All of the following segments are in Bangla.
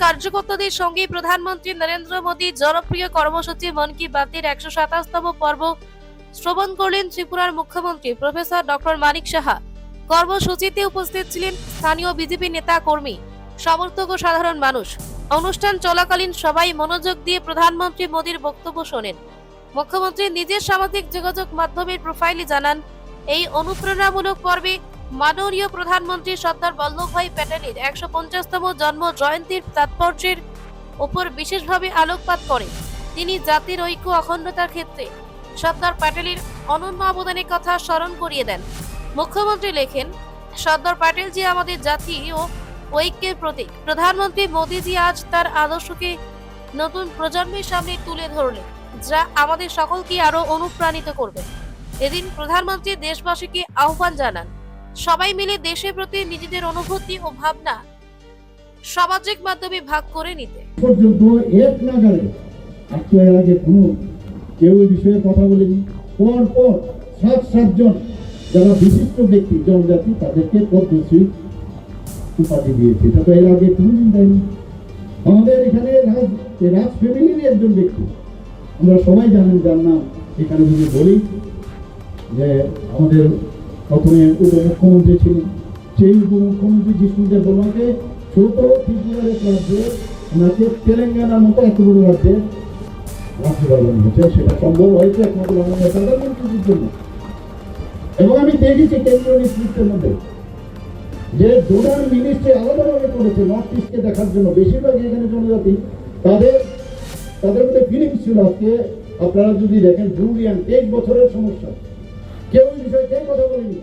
কার্যকর্তাদের সঙ্গে প্রধানমন্ত্রী নরেন্দ্র মোদী জনপ্রিয় কর্মসূচি মন কি বাতের ১২৭তম পর্ব শ্রবণ করলেন ত্রিপুরার মুখ্যমন্ত্রী প্রফেসর ডক্টর মানিক সাহা। কর্মসূচিতে উপস্থিত ছিলেন স্থানীয় বিজেপি নেতা কর্মী, সমর্থক ও সাধারণ মানুষ। অনুষ্ঠান চলাকালীন সবাই মনোযোগ দিয়ে প্রধানমন্ত্রী মোদীর বক্তব্য শোনেন। মুখ্যমন্ত্রী নিজের সামাজিক যোগাযোগ মাধ্যমের প্রোফাইলে জানান, এই অনুপ্রেরণামূলক পর্বে মাননীয় প্রধানমন্ত্রী সর্দার বল্লভভাই প্যাটেলের ১৫০তম জন্ম জয়ন্তীর তাৎপর্যের উপর বিশেষভাবে আলোকপাত করেন। তিনি জাতির ঐক্য অখণ্ডতার ক্ষেত্রে সর্দার প্যাটেলের অনন্য অবদানের কথা স্মরণ করিয়ে দেন। মুখ্যমন্ত্রী লেখেন, সর্দার প্যাটেলজি আমাদের জাতি ও ঐক্যের প্রতীক। প্রধানমন্ত্রী মোদীজি আজ তার আদর্শকে নতুন প্রজন্মের সামনে তুলে ধরলেন, যা আমাদের সকলকে আরো অনুপ্রাণিত করবে। এদিন প্রধানমন্ত্রী দেশবাসীকে আহ্বান জানান, সবাই মিলে দেশের প্রতি নিজেদের অনুভূতি ও ভাবনা সামাজিক মাধ্যমে ভাগ করে নিতে। পর্যন্ত এক নাগারে এর আগে কোনো কেউ এই বিষয়ে কথা বলেনি। পর 7 জন যারা বিশিষ্ট ব্যক্তি জনজাতি তাদেরকে পদ্মশ্রী উপাধি দিয়েছে। এটা তো এর আগে কোনোদিন দেয়নি। আমাদের এখানে রাজ ফ্যামিলির একজন ব্যক্তি, আমরা সবাই জানেন যার নাম এখানে যদি বলি, যে আমাদের প্রথমে উপমুখ্যমন্ত্রী ছিলেন, সেই উপমুখ্যমন্ত্রী জিষ্ণুদেব বর্মাকে ছোট ত্রিপুরার এক রাজ্যে ওনাকে তেলেঙ্গানার মতো এত বড় রাজ্যে রাজ্যপাল বানিয়েছে। সেটা সম্ভব হয়েছে একমাত্র মাননীয় প্রধানমন্ত্রীর জন্য। এবং আমি দেখেছি কেন্দ্রীয় নেতৃত্বের মধ্যে যে ডোনার মিনিস্ট্রি আলাদাভাবে করেছে নর্থ ইস্টকে দেখার জন্য। বেশিরভাগ এখানে জনজাতি তাদের মধ্যে ফিলিংস ছিল। আজকে আপনারা যদি দেখেন ব্রুলিয়ান 23 বছরের সমস্যা, কেউ এই বিষয়ে কেউ কথা বলেনি।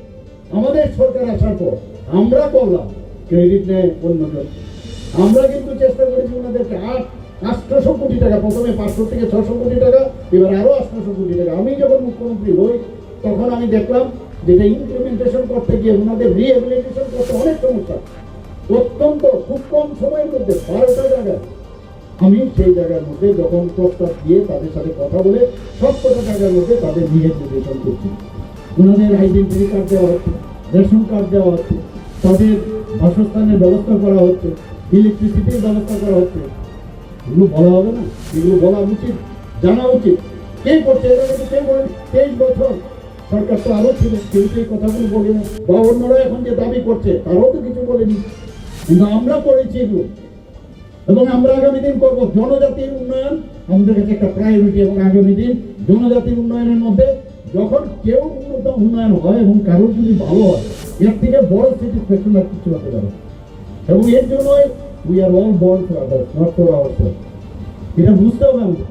আমাদের সরকার আসার পর আমরা করলাম, ক্রেডিট নেয় অন্যজন। আমরা কিন্তু চেষ্টা করেছি ওনাদেরকে 800 কোটি টাকা, প্রথমে 500 থেকে 600 কোটি টাকা, এবার আরো 800 কোটি টাকা। আমি যখন মুখ্যমন্ত্রী হই তখন আমি দেখলাম যেটা ইমপ্লিমেন্টেশন করতে গিয়ে ওনাদের রিহ্যাবিলিটেশন করতে অনেক সমস্যা। অত্যন্ত খুব কম সময়ের মধ্যে 12টা জায়গায় আমি সেই জায়গার মধ্যে যখন প্রস্তাব দিয়ে তাদের সাথে কথা বলে সবকটা জায়গার মধ্যে তাদের রিহ্যাবিলিটেশন করছি। ওনাদের আইডেন্টিটি কার্ড দেওয়া হচ্ছে, রেশন কার্ড দেওয়া হচ্ছে, তাদের বাসস্থানের ব্যবস্থা করা হচ্ছে, ইলেকট্রিসিটির ব্যবস্থা করা হচ্ছে। এগুলো বলা হবে না? এগুলো বলা উচিত, জানা উচিত। কে করছে? এটা কিন্তু কেউ বলেন। 23 বছর সরকার তো আরো ছিল, কেউ সেই কথাগুলো বলে না। বা অন্যরা এখন যে দাবি করছে তারাও তো কিছু বলেনি, কিন্তু আমরা করেছি এগুলো। এবং আমরা আগামী দিন করবো। জনজাতির উন্নয়ন আমাদের কাছে একটা প্রায়োরিটি। এবং আগামী দিন জনজাতির উন্নয়নের মধ্যে যখন কেউ উন্নত উন্নয়ন হয় এবং কারোর যদি ভালো হয়, এর থেকে বড় স্যাটিসফ্যাকশন আর কিছু হতে পারে। এবং এর জন্যই we are all born for others, not for ourself. এটা বুঝতে হবে আমাদের।